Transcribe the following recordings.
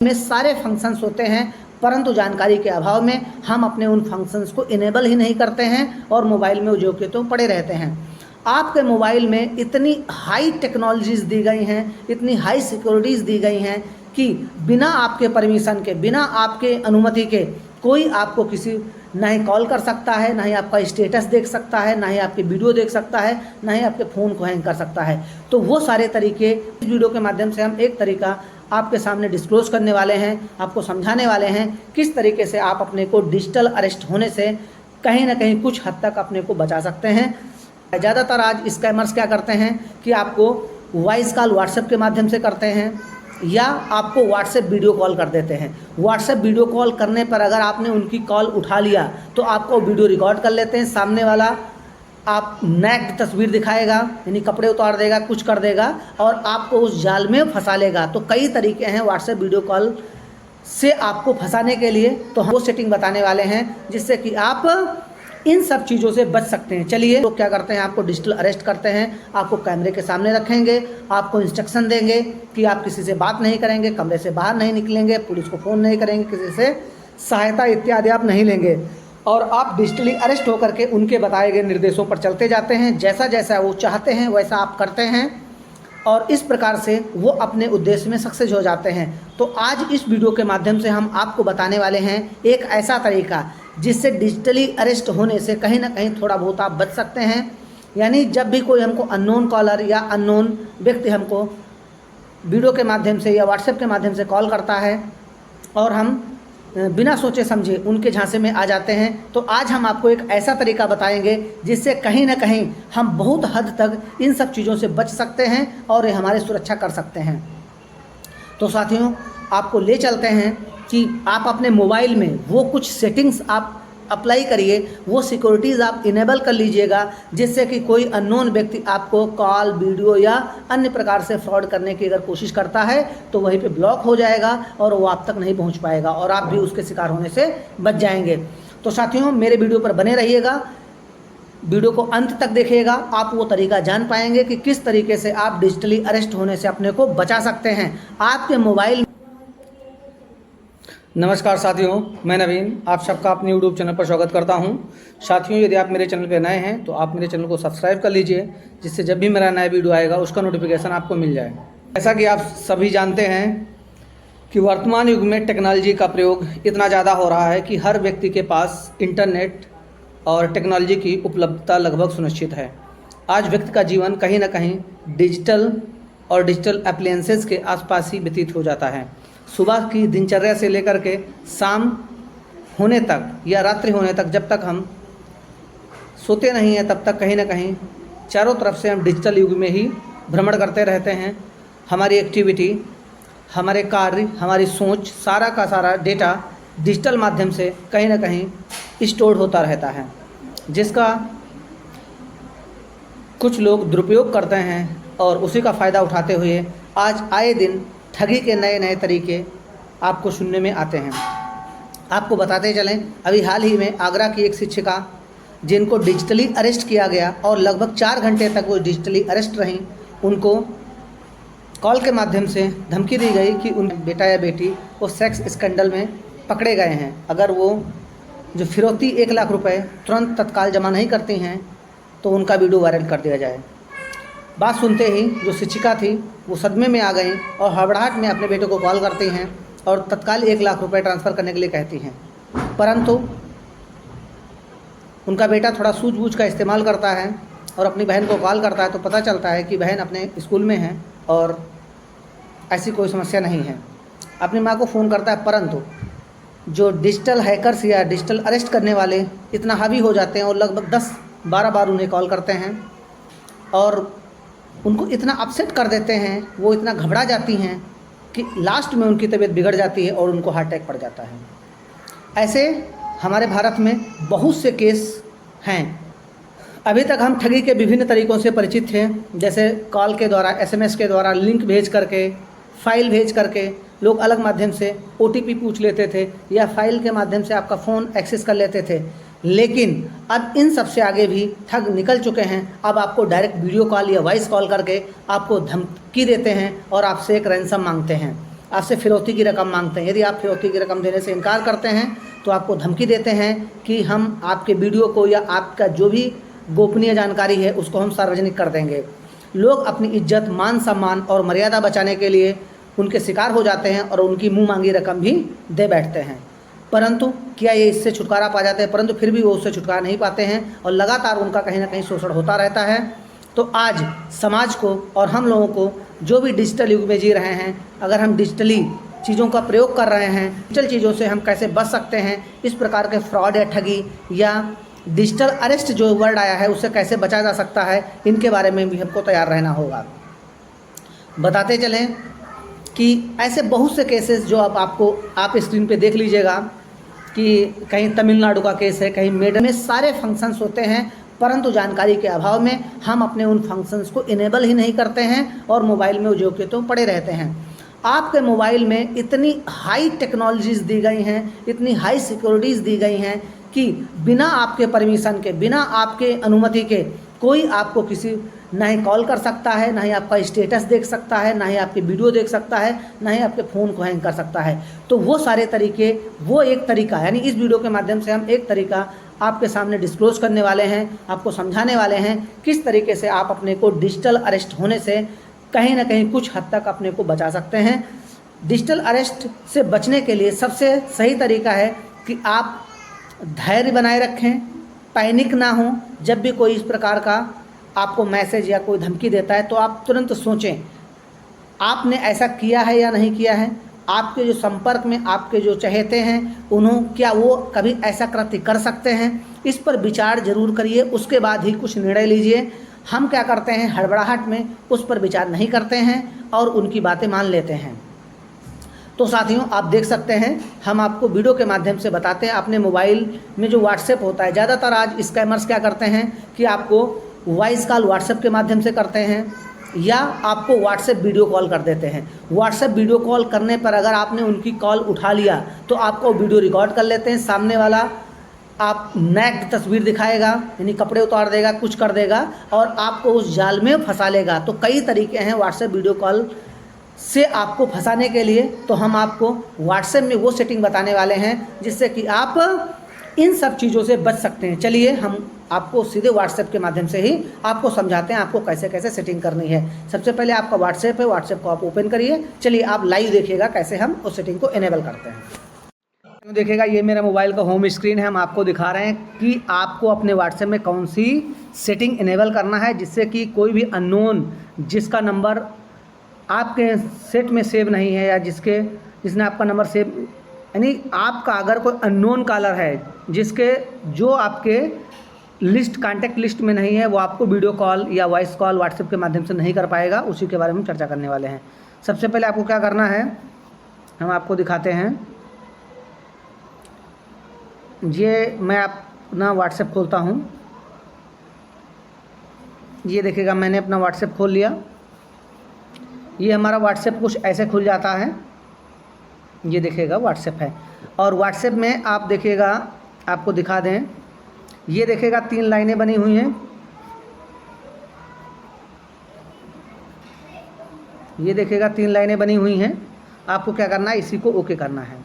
में सारे फंक्शंस होते हैं, परंतु जानकारी के अभाव में हम अपने उन फंक्शंस को इनेबल ही नहीं करते हैं और मोबाइल में जो के तो पड़े रहते हैं। आपके मोबाइल में इतनी हाई टेक्नोलॉजीज़ दी गई हैं, इतनी हाई सिक्योरिटीज़ दी गई हैं कि बिना आपके परमिशन के, बिना आपके अनुमति के कोई आपको किसी ना ही कॉल कर सकता है, ना ही आपका स्टेटस देख सकता है, ना ही आपके वीडियो देख सकता है, ना ही आपके फ़ोन को हैंग कर सकता है। तो वो सारे तरीके इस वीडियो के माध्यम से हम एक तरीका आपके सामने डिस्क्लोज करने वाले हैं, आपको समझाने वाले हैं किस तरीके से आप अपने को डिजिटल अरेस्ट होने से कहीं ना कहीं कुछ हद तक अपने को बचा सकते हैं। ज़्यादातर आज स्कैमर्स क्या करते हैं कि आपको वॉइस कॉल व्हाट्सएप के माध्यम से करते हैं या आपको व्हाट्सएप वीडियो कॉल कर देते हैं। व्हाट्सएप वीडियो कॉल करने पर अगर आपने उनकी कॉल उठा लिया तो आपको वीडियो रिकॉर्ड कर लेते हैं। सामने वाला आप नैक्ड तस्वीर दिखाएगा, यानी कपड़े उतार देगा, कुछ कर देगा और आपको उस जाल में फंसा लेगा। तो कई तरीके हैं व्हाट्सएप वीडियो कॉल से आपको फंसाने के लिए, तो हम वो सेटिंग बताने वाले हैं जिससे कि आप इन सब चीज़ों से बच सकते हैं। चलिए, तो क्या करते हैं, आपको डिजिटल अरेस्ट करते हैं, आपको कैमरे के सामने रखेंगे, आपको इंस्ट्रक्शन देंगे कि आप किसी से बात नहीं करेंगे, कमरे से बाहर नहीं निकलेंगे, पुलिस को फ़ोन नहीं करेंगे, किसी से सहायता इत्यादि आप नहीं लेंगे और आप डिजिटली अरेस्ट होकर के उनके बताए गए निर्देशों पर चलते जाते हैं। जैसा जैसा वो चाहते हैं वैसा आप करते हैं और इस प्रकार से वो अपने उद्देश्य में सक्सेस हो जाते हैं। तो आज इस वीडियो के माध्यम से हम आपको बताने वाले हैं एक ऐसा तरीका जिससे डिजिटली अरेस्ट होने से कहीं ना कहीं थोड़ा बहुत आप बच सकते हैं। यानी जब भी कोई हमको अननोन कॉलर या अननोन व्यक्ति हमको वीडियो के माध्यम से या व्हाट्सएप के माध्यम से कॉल करता है और हम बिना सोचे समझे उनके झांसे में आ जाते हैं, तो आज हम आपको एक ऐसा तरीका बताएंगे जिससे कहीं ना कहीं हम बहुत हद तक इन सब चीज़ों से बच सकते हैं और ये हमारी सुरक्षा कर सकते हैं। तो साथियों, आपको ले चलते हैं कि आप अपने मोबाइल में वो कुछ सेटिंग्स आप अप्लाई करिए, वो सिक्योरिटीज़ आप इनेबल कर लीजिएगा जिससे कि कोई अननोन व्यक्ति आपको कॉल, वीडियो या अन्य प्रकार से फ्रॉड करने की अगर कोशिश करता है तो वहीं पे ब्लॉक हो जाएगा और वो आप तक नहीं पहुंच पाएगा और आप भी उसके शिकार होने से बच जाएंगे। तो साथियों, मेरे वीडियो पर बने रहिएगा, वीडियो को अंत तक देखिएगा, आप वो तरीका जान पाएंगे कि किस तरीके से आप डिजिटली अरेस्ट होने से अपने को बचा सकते हैं आपके मोबाइल। नमस्कार साथियों, मैं नवीन आप सबका अपने यूट्यूब चैनल पर स्वागत करता हूं। साथियों, यदि आप मेरे चैनल पर नए हैं तो आप मेरे चैनल को सब्सक्राइब कर लीजिए जिससे जब भी मेरा नया वीडियो आएगा उसका नोटिफिकेशन आपको मिल जाए। जैसा कि आप सभी जानते हैं कि वर्तमान युग में टेक्नोलॉजी का प्रयोग इतना ज़्यादा हो रहा है कि हर व्यक्ति के पास इंटरनेट और टेक्नोलॉजी की उपलब्धता लगभग सुनिश्चित है। आज व्यक्ति का जीवन कहीं ना कहीं डिजिटल और डिजिटल एप्लायंसेस के आसपास ही व्यतीत हो जाता है। सुबह की दिनचर्या से लेकर के शाम होने तक या रात्रि होने तक, जब तक हम सोते नहीं हैं तब तक कहीं ना कहीं चारों तरफ से हम डिजिटल युग में ही भ्रमण करते रहते हैं। हमारी एक्टिविटी, हमारे कार्य, हमारी सोच, सारा का सारा डेटा डिजिटल माध्यम से कहीं ना कहीं स्टोर होता रहता है, जिसका कुछ लोग दुरुपयोग करते हैं और उसी का फ़ायदा उठाते हुए आज आए दिन ठगी के नए नए तरीके आपको सुनने में आते हैं। आपको बताते चलें, अभी हाल ही में आगरा की एक शिक्षिका जिनको डिजिटली अरेस्ट किया गया और लगभग 4 घंटे तक वो डिजिटली अरेस्ट रहीं, उनको कॉल के माध्यम से धमकी दी गई कि उन बेटा या बेटी वो सेक्स स्कैंडल में पकड़े गए हैं, अगर वो जो फिरौती 1 लाख रुपए तुरंत तत्काल जमा नहीं करती हैं तो उनका वीडियो वायरल कर दिया जाए। बात सुनते ही जो शिक्षिका थी वो सदमे में आ गई और हड़बड़ाहट में अपने बेटे को कॉल करती हैं और तत्काल 1 लाख रुपए ट्रांसफ़र करने के लिए कहती हैं। परंतु उनका बेटा थोड़ा सूझबूझ का इस्तेमाल करता है और अपनी बहन को कॉल करता है तो पता चलता है कि बहन अपने स्कूल में है और ऐसी कोई समस्या नहीं है। अपनी माँ को फ़ोन करता है, परंतु जो डिजिटल हैकर्स या डिजिटल अरेस्ट करने वाले इतना हावी हो जाते हैं और लगभग 10-12 बार उन्हें कॉल करते हैं और उनको इतना अपसेट कर देते हैं, वो इतना घबरा जाती हैं कि लास्ट में उनकी तबीयत बिगड़ जाती है और उनको हार्ट अटैक पड़ जाता है। ऐसे हमारे भारत में बहुत से केस हैं। अभी तक हम ठगी के विभिन्न तरीक़ों से परिचित थे, जैसे कॉल के द्वारा, SMS के द्वारा, लिंक भेज करके, फ़ाइल भेज करके लोग अलग माध्यम से OTP पूछ लेते थे या फाइल के माध्यम से आपका फ़ोन एक्सेस कर लेते थे। लेकिन अब इन सब से आगे भी ठग निकल चुके हैं। अब आपको डायरेक्ट वीडियो कॉल या वॉइस कॉल करके आपको धमकी देते हैं और आपसे एक रैंसम मांगते हैं। आपसे फिरौती की रकम मांगते हैं। यदि आप फिरौती की रकम देने से इनकार करते हैं तो आपको धमकी देते हैं कि हम आपके वीडियो को या आपका जो भी गोपनीय जानकारी है उसको हम सार्वजनिक कर देंगे। लोग अपनी इज्जत, मान सम्मान और मर्यादा बचाने के लिए उनके शिकार हो जाते हैं और उनकी मुँह मांगी रकम भी दे बैठते हैं। परंतु क्या ये इससे छुटकारा पा जाते हैं? परंतु फिर भी वो उससे छुटकारा नहीं पाते हैं और लगातार उनका कहीं ना कहीं शोषण होता रहता है। तो आज समाज को और हम लोगों को जो भी डिजिटल युग में जी रहे हैं, अगर हम डिजिटली चीज़ों का प्रयोग कर रहे हैं, डिजिटल चीज़ों से हम कैसे बच सकते हैं, इस प्रकार के फ्रॉड या ठगी या डिजिटल अरेस्ट जो वर्ड आया है उससे कैसे बचा जा सकता है, इनके बारे में भी हमको तैयार रहना होगा। बताते चलें कि ऐसे बहुत से केसेस जो अब आप स्क्रीन पे देख लीजिएगा कि कहीं तमिलनाडु का केस है, कहीं मेडल में सारे फंक्शंस होते हैं, परंतु जानकारी के अभाव में हम अपने उन फंक्शंस को इनेबल ही नहीं करते हैं और मोबाइल में जो के तो पड़े रहते हैं। आपके मोबाइल में इतनी हाई टेक्नोलॉजीज़ दी गई हैं, इतनी हाई सिक्योरिटीज़ दी गई हैं कि बिना आपके परमिशन के, बिना आपके अनुमति के कोई आपको किसी ना ही कॉल कर सकता है, ना ही आपका स्टेटस देख सकता है, ना ही आपके वीडियो देख सकता है, ना ही आपके फ़ोन को हैंग कर सकता है। तो वो सारे तरीके, वो एक तरीका, यानी इस वीडियो के माध्यम से हम एक तरीका आपके सामने डिस्क्लोज करने वाले हैं, आपको समझाने वाले हैं किस तरीके से आप अपने को डिजिटल अरेस्ट होने से कहीं ना कहीं कुछ हद तक अपने को बचा सकते हैं। डिजिटल अरेस्ट से बचने के लिए सबसे सही तरीका है कि आप धैर्य बनाए रखें, पैनिक ना हो। जब भी कोई इस प्रकार का आपको मैसेज या कोई धमकी देता है तो आप तुरंत सोचें आपने ऐसा किया है या नहीं किया है। आपके जो संपर्क में आपके जो चहेते हैं क्या वो कभी ऐसा कृत्य कर सकते हैं, इस पर विचार जरूर करिए, उसके बाद ही कुछ निर्णय लीजिए। हम क्या करते हैं, हड़बड़ाहट में उस पर विचार नहीं करते हैं और उनकी बातें मान लेते हैं। तो साथियों, आप देख सकते हैं हम आपको वीडियो के माध्यम से बताते हैं। अपने मोबाइल में जो व्हाट्सएप होता है, ज़्यादातर आज स्कैमर्स क्या करते हैं कि आपको वॉइस कॉल व्हाट्सएप के माध्यम से करते हैं या आपको व्हाट्सएप वीडियो कॉल कर देते हैं। व्हाट्सएप वीडियो कॉल करने पर अगर आपने उनकी कॉल उठा लिया तो आपको वीडियो रिकॉर्ड कर लेते हैं। सामने वाला आप नेक्ड तस्वीर दिखाएगा, यानी कपड़े उतार देगा, कुछ कर देगा और आपको उस जाल में फंसा लेगा। तो कई तरीके हैं व्हाट्सएप वीडियो कॉल से आपको फंसाने के लिए। तो हम आपको व्हाट्सएप में वो सेटिंग बताने वाले हैं जिससे कि आप इन सब चीज़ों से बच सकते हैं। चलिए हम आपको सीधे व्हाट्सएप के माध्यम से ही आपको समझाते हैं आपको कैसे कैसे सेटिंग करनी है। सबसे पहले आपका व्हाट्सएप है, व्हाट्सएप को आप ओपन करिए। चलिए आप लाइव देखिएगा कैसे हम उस सेटिंग को इनेबल करते हैं। देखिएगा ये मेरा मोबाइल का होम स्क्रीन है। हम आपको दिखा रहे हैं कि आपको अपने व्हाट्सएप में कौन सी सेटिंग इनेबल करना है जिससे कि कोई भी अननोन जिसका नंबर आपके सेट में सेव नहीं है या जिसने आपका नंबर सेव, यानी आपका अगर कोई अननोन कॉलर है जो आपके कांटेक्ट लिस्ट में नहीं है, वो आपको वीडियो कॉल या वॉइस कॉल व्हाट्सएप के माध्यम से नहीं कर पाएगा। उसी के बारे में चर्चा करने वाले हैं। सबसे पहले आपको क्या करना है, हम आपको दिखाते हैं। ये मैं अपना व्हाट्सएप खोलता हूँ। ये देखिएगा मैंने अपना व्हाट्सएप खोल लिया। ये हमारा व्हाट्सएप कुछ ऐसे खुल जाता है। ये देखिएगा व्हाट्सएप है और व्हाट्सएप में आप देखिएगा, आपको दिखा दें, ये देखिएगा 3 लाइनें बनी हुई हैं। ये देखिएगा 3 लाइनें बनी हुई हैं। आपको क्या करना है, इसी को ओके करना है।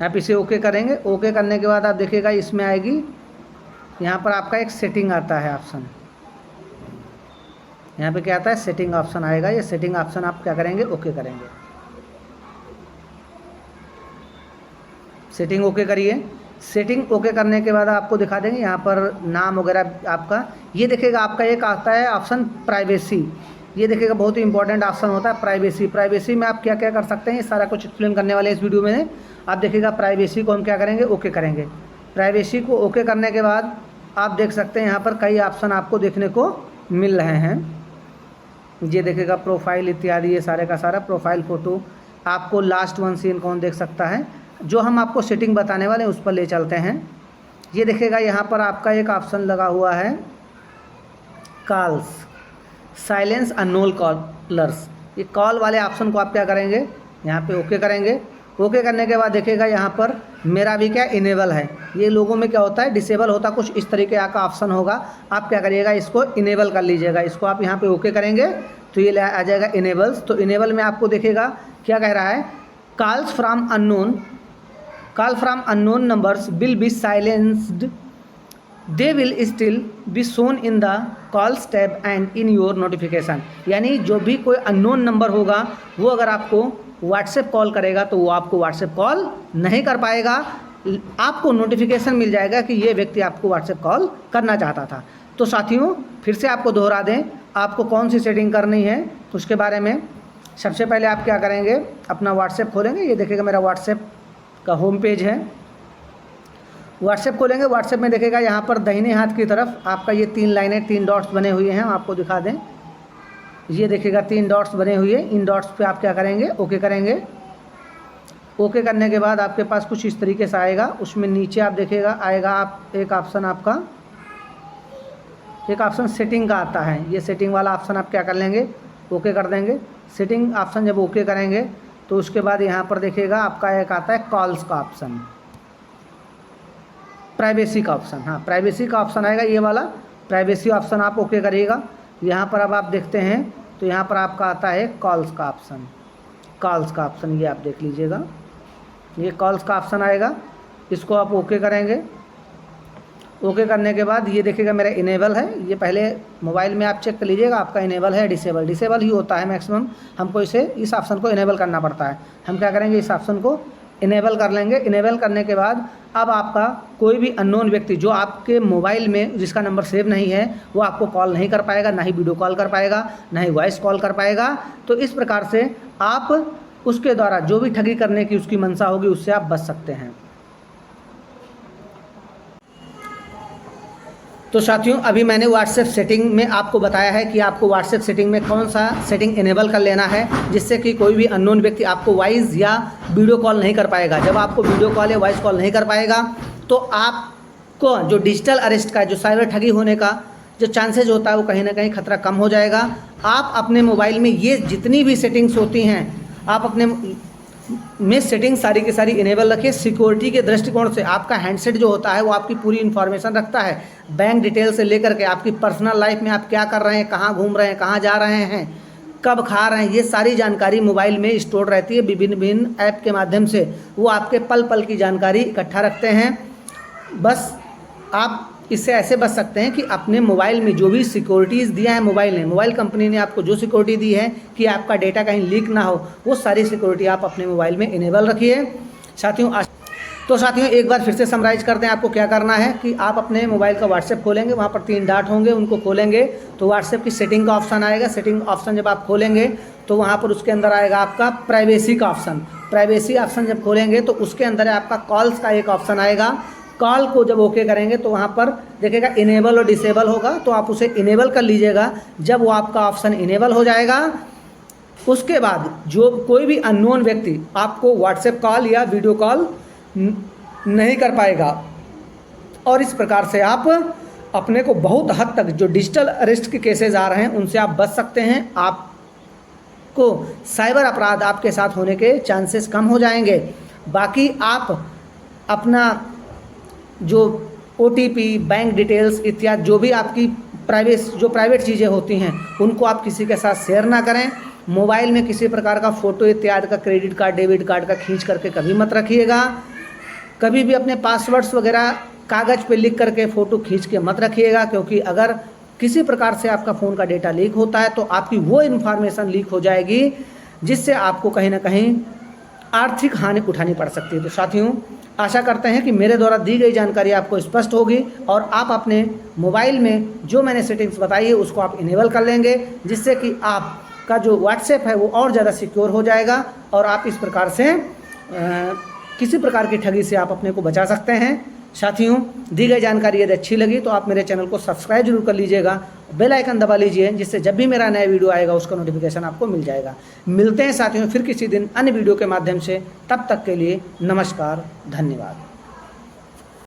आप इसे ओके करेंगे। ओके करने के बाद आप देखिएगा इसमें आएगी, यहाँ पर आपका एक सेटिंग आता है ऑप्शन। यहाँ पे क्या आता है, सेटिंग ऑप्शन आएगा। ये सेटिंग ऑप्शन आप क्या करेंगे, ओके करेंगे। सेटिंग ओके करिए। सेटिंग ओके करने के बाद आपको दिखा देंगे यहाँ पर नाम वगैरह आपका। ये देखिएगा आपका एक आता है ऑप्शन प्राइवेसी। ये देखिएगा बहुत ही इंपॉर्टेंट ऑप्शन होता है प्राइवेसी। प्राइवेसी में आप क्या क्या कर सकते हैं, ये सारा कुछ एक्सप्लेन करने वाले हैं इस वीडियो में। आप देखिएगा प्राइवेसी को हम क्या करेंगे, ओके करेंगे। प्राइवेसी को ओके करने के बाद आप देख सकते हैं यहाँ पर कई ऑप्शन आपको देखने को मिल रहे हैं। ये देखिएगा प्रोफाइल इत्यादि, ये सारे का सारा प्रोफाइल फ़ोटो। आपको लास्ट वन सीन कौन देख सकता है, जो हम आपको सेटिंग बताने वाले हैं उस पर ले चलते हैं। ये देखिएगा यहाँ पर आपका एक ऑप्शन लगा हुआ है कॉल्स, साइलेंस अननोन कॉलर्स। ये कॉल वाले ऑप्शन को आप क्या करेंगे, यहाँ पे ओके करेंगे। ओके करने के बाद देखिएगा यहाँ पर मेरा भी क्या इनेबल है। ये लोगों में क्या होता है, डिसेबल होता, कुछ इस तरीके का ऑप्शन होगा। आप क्या करिएगा, इसको इनेबल कर लीजिएगा। इसको आप यहाँ पे ओके करेंगे तो ये आ जाएगा इनेबल्स। तो इनेबल में आपको देखेगा क्या कह रहा है, call from unknown numbers will be silenced, they will still be shown in the calls tab and in your notification. यानी जो भी कोई अननोन नंबर होगा वो अगर आपको व्हाट्सएप कॉल करेगा तो वो आपको व्हाट्सएप कॉल नहीं कर पाएगा, आपको नोटिफिकेशन मिल जाएगा कि ये व्यक्ति आपको व्हाट्सएप कॉल करना चाहता था। तो साथियों फिर से आपको दोहरा दें, आपको कौन सी सेटिंग करनी है उसके बारे में। सबसे पहले आप क्या करेंगे, अपना व्हाट्सएप खोलेंगे। ये देखिएगा मेरा व्हाट्सएप का होम पेज है। व्हाट्सएप खोलेंगे, व्हाट्सएप में देखेगा यहाँ पर दाहिने हाथ की तरफ आपका ये 3 लाइनें 3 डॉट्स बने हुए हैं, आपको दिखा दें। ये देखिएगा 3 डॉट्स बने हुए, इन डॉट्स पे आप क्या करेंगे, ओके करेंगे। ओके करने के बाद आपके पास कुछ इस तरीके से आएगा। उसमें नीचे आप देखिएगा आएगा आप एक ऑप्शन, आपका एक ऑप्शन सेटिंग का आता है। ये सेटिंग वाला ऑप्शन आप क्या कर लेंगे, ओके कर देंगे। सेटिंग ऑप्शन जब ओके करेंगे तो उसके बाद यहाँ पर देखिएगा आपका एक आता है कॉल्स का ऑप्शन, प्राइवेसी का ऑप्शन। हाँ, प्राइवेसी का ऑप्शन आएगा ये वाला, प्राइवेसी ऑप्शन आप ओके करिएगा। यहाँ पर अब आप देखते हैं तो यहाँ पर आपका आता है कॉल्स का ऑप्शन, कॉल्स का ऑप्शन ये आप देख लीजिएगा, ये कॉल्स का ऑप्शन आएगा। इसको आप ओके करेंगे। ओके करने के बाद ये देखिएगा मेरा इनेबल है। ये पहले मोबाइल में आप चेक कर लीजिएगा आपका इनेबल है, डिसेबल ही होता है मैक्सिमम। हमको इस ऑप्शन को इनेबल करना पड़ता है। हम क्या करेंगे, इस ऑप्शन को इनेबल कर लेंगे। इनेबल करने के बाद अब आपका कोई भी अननोन व्यक्ति जो आपके मोबाइल में जिसका नंबर सेव नहीं है वो आपको कॉल नहीं कर पाएगा, ना ही वीडियो कॉल कर पाएगा, ना ही वॉइस कॉल कर पाएगा। तो इस प्रकार से आप उसके द्वारा जो भी ठगी करने की उसकी मंशा होगी उससे आप बच सकते हैं। तो साथियों अभी मैंने व्हाट्सएप सेटिंग में आपको बताया है कि आपको व्हाट्सएप सेटिंग में कौन सा सेटिंग इनेबल कर लेना है जिससे कि कोई भी अननोन व्यक्ति आपको वॉइस या वीडियो कॉल नहीं कर पाएगा। जब आपको वीडियो कॉल या वॉइस कॉल नहीं कर पाएगा तो आपको जो डिजिटल अरेस्ट का, जो साइबर ठगी होने का जो चांसेज होता है वो कहीं ना कहीं खतरा कम हो जाएगा। आप अपने मोबाइल में ये जितनी भी सेटिंग्स होती हैं आप अपने में सेटिंग सारी की सारी इनेबल रखिए। सिक्योरिटी के दृष्टिकोण से आपका हैंडसेट जो होता है वो आपकी पूरी इन्फॉर्मेशन रखता है, बैंक डिटेल से लेकर के आपकी पर्सनल लाइफ में आप क्या कर रहे हैं, कहाँ घूम रहे हैं, कहाँ जा रहे हैं, कब खा रहे हैं, ये सारी जानकारी मोबाइल में स्टोर रहती है। विभिन्न ऐप के माध्यम से वो आपके पल पल की जानकारी इकट्ठा रखते हैं। बस आप इससे ऐसे बच सकते हैं कि अपने मोबाइल में जो भी सिक्योरिटीज़ दिया है मोबाइल कंपनी ने आपको जो सिक्योरिटी दी है कि आपका डेटा कहीं लीक ना हो, वो सारी सिक्योरिटी आप अपने मोबाइल में इनेबल रखिए। साथियों एक बार फिर से समराइज करते हैं आपको क्या करना है कि आप अपने मोबाइल का व्हाट्सएप खोलेंगे, वहाँ पर 3 डॉट होंगे, उनको खोलेंगे तो व्हाट्सएप की सेटिंग का ऑप्शन आएगा। सेटिंग ऑप्शन जब आप खोलेंगे तो वहाँ पर उसके अंदर आएगा आपका प्राइवेसी का ऑप्शन। प्राइवेसी ऑप्शन जब खोलेंगे तो उसके अंदर आपका कॉल्स का एक ऑप्शन आएगा। कॉल को जब ओके करेंगे तो वहाँ पर देखिएगा इनेबल और डिसेबल होगा, तो आप उसे इनेबल कर लीजिएगा। जब वो आपका ऑप्शन इनेबल हो जाएगा उसके बाद जो कोई भी अननोन व्यक्ति आपको व्हाट्सएप कॉल या वीडियो कॉल नहीं कर पाएगा। और इस प्रकार से आप अपने को बहुत हद तक जो डिजिटल अरेस्ट के केसेस आ रहे हैं उनसे आप बच सकते हैं। आपको साइबर अपराध आपके साथ होने के चांसेस कम हो जाएंगे। बाकी आप अपना जो OTP, बैंक डिटेल्स इत्यादि जो भी आपकी प्राइवेट चीज़ें होती हैं उनको आप किसी के साथ शेयर ना करें। मोबाइल में किसी प्रकार का फ़ोटो इत्यादि का, क्रेडिट कार्ड, डेबिट कार्ड का खींच करके कभी मत रखिएगा। कभी भी अपने पासवर्ड्स वगैरह कागज़ पे लिख करके फ़ोटो खींच के मत रखिएगा, क्योंकि अगर किसी प्रकार से आपका फ़ोन का डेटा लीक होता है तो आपकी वो इन्फॉर्मेशन लीक हो जाएगी जिससे आपको कहीं ना कहीं आर्थिक हानि उठानी पड़ सकती है। तो साथियों आशा करते हैं कि मेरे द्वारा दी गई जानकारी आपको स्पष्ट होगी और आप अपने मोबाइल में जो मैंने सेटिंग्स बताई है उसको आप इनेबल कर लेंगे, जिससे कि आपका जो व्हाट्सएप है वो और ज़्यादा सिक्योर हो जाएगा और आप इस प्रकार से किसी प्रकार की ठगी से आप अपने को बचा सकते हैं। साथियों दी गई जानकारी यदि अच्छी लगी तो आप मेरे चैनल को सब्सक्राइब जरूर कर लीजिएगा, बेल आइकन दबा लीजिए, जिससे जब भी मेरा नया वीडियो आएगा उसका नोटिफिकेशन आपको मिल जाएगा। मिलते हैं साथियों फिर किसी दिन अन्य वीडियो के माध्यम से, तब तक के लिए नमस्कार, धन्यवाद।